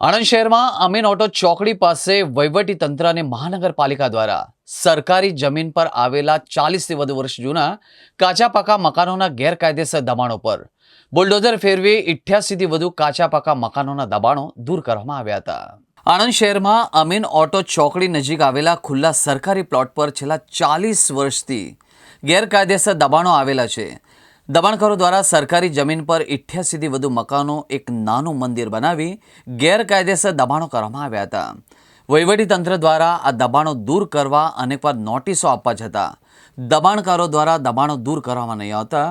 આણંદ શહેરમાં અમીન ઓટો ચોકડી પાસે વહીવટી તંત્ર અને મહાનગરપાલિકા દ્વારા સરકારી જમીન પર આવેલા 40થી વધુ વર્ષ જૂના કાચા પાકા મકાનોના ગેરકાયદેસર દબાણો પર બુલડોઝર ફેરવી 88થી વધુ કાચા પાકા મકાનોના દબાણો દૂર કરવામાં આવ્યા હતા। આણંદ શહેરમાં અમીન ઓટો ચોકડી નજીક આવેલા ખુલ્લા સરકારી પ્લોટ પર છેલ્લા 40 વર્ષથી ગેરકાયદેસર દબાણો આવેલા છે। દબાણકારો દ્વારા સરકારી જમીન પર 88થી વધુ મકાનો એક નાનું મંદિર બનાવી ગેરકાયદેસર દબાણો કરવામાં આવ્યા હતા। વહીવટીતંત્ર દ્વારા આ દબાણો દૂર કરવા અનેકવાર નોટિસો આપવા છતાં દબાણકારો દ્વારા દબાણો દૂર કરવામાં નહીં આવતા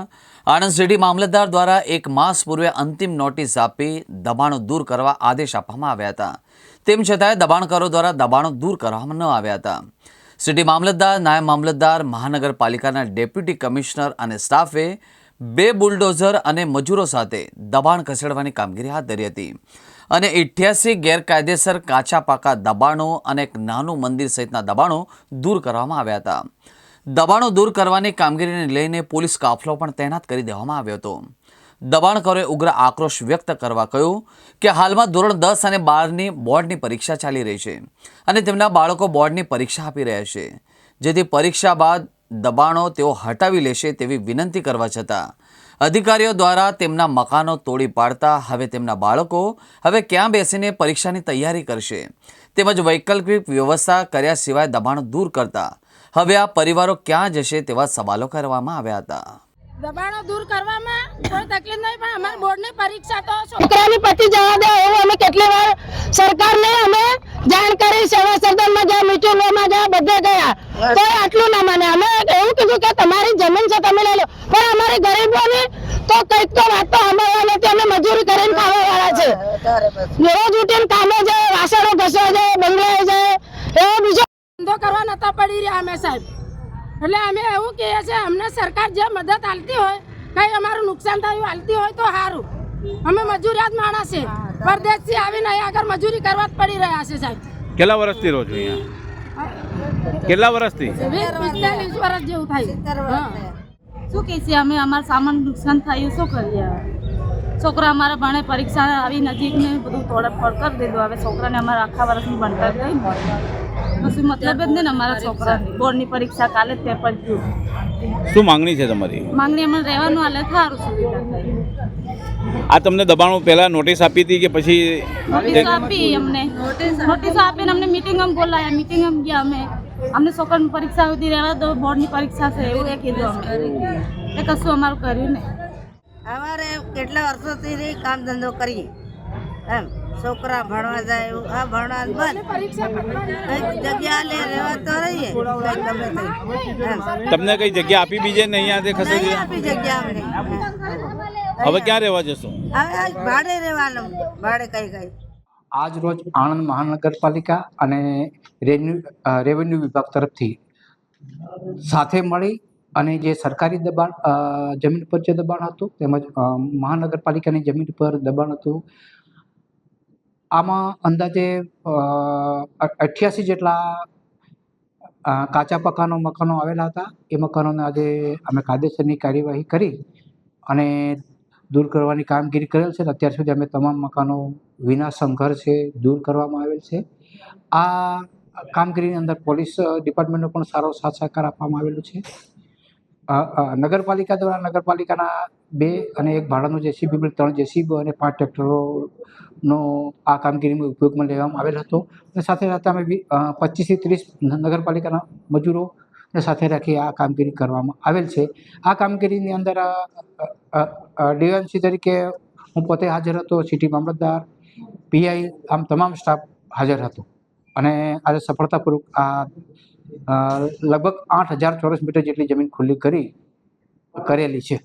આણંદ સિટી મામલતદાર દ્વારા 1 માસ પૂર્વે અંતિમ નોટિસ આપી દબાણો દૂર કરવા આદેશ આપવામાં આવ્યા હતા। તેમ છતાંય દબાણકારો દ્વારા દબાણો દૂર કરવામાં ન આવ્યા હતા। સિટી મામલતદાર, નાયબ મામલતદાર, મહાનગરપાલિકાના ડેપ્યુટી કમિશનર અને સ્ટાફે 2 બુલડોઝર અને મજૂરો સાથે દબાણ ખસેડવાની કામગીરી હાથ ધરી હતી અને 88 ગેરકાયદેસર કાચા પાકા દબાણો અને એક નાનું મંદિર સહિતના દબાણો દૂર કરવામાં આવ્યા હતા। દબાણો દૂર કરવાની કામગીરીને લઈને પોલીસ કાફલો પણ તૈનાત કરી દેવામાં આવ્યો હતો। દબાણકારોએ ઉગ્ર આક્રોશ વ્યક્ત કરવા કહ્યું કે હાલમાં ધોરણ 10 અને 12ની બોર્ડની પરીક્ષા ચાલી રહી છે અને તેમના બાળકો બોર્ડની પરીક્ષા આપી રહ્યા છે, જેથી પરીક્ષા બાદ દબાણો તેઓ હટાવી લેશે તેવી વિનંતી કરવા છતાં અધિકારીઓ દ્વારા તેમના મકાનો તોડી પાડતા હવે તેમના બાળકો હવે ક્યાં બેસીને પરીક્ષાની તૈયારી કરશે તેમજ વૈકલ્પિક વ્યવસ્થા કર્યા સિવાય દબાણો દૂર કરતા હવે આ પરિવારો ક્યાં જશે તેવા સવાલો કરવામાં આવ્યા હતા। દબાણો દૂર કરવામાં કોઈ તકલીફ નહીં, પણ અમારી બોર્ડની પરીક્ષા તો છોકરાની પતિ જવા દે એવું અમે કેટલી વાર સરકારને અમે જાણ કરી, સેવા સદનમાં ગયા, મીટિંગોમાં ગયા, બધે ગયા, તો આટલું ના માને। અમે એવું કીધું કે તમારી જમીન છે તમે લઈ લો, પણ અમારી ગરીબોની તો કંઈક તો વાત તો સાંભળવા નથી। અમે મજૂરી કરીને ખાવા વાળા છે, રોજ ઉઠીને કામે જાય, વાસણો ઘસવા જાય, બંગલાએ જાય, એવો બીજો ધંધો કરવા નતા પડી રહ્યા અમે સાહેબ। એટલે અમે એવું કહીએ છીએ અમને સરકાર જે મદદ આલતી હોય, કંઈ અમારું નુકસાન થયું આલતી હોય તો સારું। અમે મજૂરિયાત માણસ છે, પરદેશથી આવીને અહીં આગળ મજૂરી કરવા જ પડી રહ્યા છે સાહેબ। કેટલા વર્ષથી રહો છો અહીંયા? કેટલા વર્ષથી? 45 વર્ષ જેવું થાય। શું કહે છે અમે અમારા સામાન નુકસાન થયું શું કરીએ? છોકરા અમારા ભણે, પરીક્ષા આવી નજીક ને બધું તોડફોડ કરી દીધું। હવે છોકરાને અમારા આખા વર્ષની ભણતર ગઈ, પછી મતલબ જ નહીં ને અમારા છોકરાની બોર્ડની પરીક્ષા કાલે જ પેપર થયું। શું માંગણી છે તમારી? માંગણી અમને રહેવાનું હાલે સારું સુવિધા થઈ। આ તમને દબાણો પહેલા નોટિસ આપી હતી કે પછી? નોટિસ આપી અમને, નોટિસ આપીને અમને મિટિંગમાં બોલાયા, મિટિંગમાં ગયા અમે। અમને છોકરાની પરીક્ષા સુધી રહેવા દો, બોર્ડની પરીક્ષા છે એવું એ કીધું અમે, એ કશું અમારું કર્યું નહીં। અમારે કેટલા વર્ષોથી કામ ધંધો કરીએ એમ, છોકરા ભણવા જાય એવું, આ ભણવા બંધ, કંઈક જગ્યા લે રહેવા તો રહીએ, કંઈક ગમે તે એમ। તમને કઈ જગ્યા આપી બીજે ને અહીંયા ખસે? નહીં આપી જગ્યા અમને। હવે ક્યાં રહેવા જશો? હવે ભાડે રહેવાનું, ભાડે કઈ આજ રોજ આણંદ મહાનગરપાલિકા અને રેવન્યુ વિભાગ તરફથી સાથે મળી અને જે સરકારી દબાણ જમીન પર જે દબાણ હતું તેમજ મહાનગરપાલિકાની જમીન પર દબાણ હતું, આમાં અંદાજે 88 જેટલા કાચા પાકાનો મકાનો આવેલા હતા। એ મકાનોને આજે અમે કાયદેસરની કાર્યવાહી કરી અને દૂર કરવાની કામગીરી કરેલ છે। અત્યાર સુધી અમે તમામ મકાનો વિના સંઘર્ષે દૂર કરવામાં આવેલ છે। આ કામગીરીની અંદર પોલીસ ડિપાર્ટમેન્ટનો પણ સારો સાથ સહકાર આપવામાં આવેલો છે। નગરપાલિકા દ્વારા નગરપાલિકાના 2 અને 1 ભાડાનું જેસીબી, 3 જેસીબી અને 5 ટ્રેક્ટરોનો આ કામગીરીમાં ઉપયોગમાં લેવામાં આવેલ હતો અને સાથે સાથે અમે 25થી 30 નગરપાલિકાના મજૂરોને સાથે રાખી આ કામગીરી કરવામાં આવેલ છે। આ કામગીરીની અંદર ડીએમસી તરીકે હું પોતે હાજર હતો, સિટી મામલતદાર, પીઆઈ, આમ તમામ સ્ટાફ હાજર હતો અને આજે સફળતાપૂર્વક આ લગભગ 8000 ચોરસ મીટર જેટલી જમીન ખુલ્લી કરેલી છે।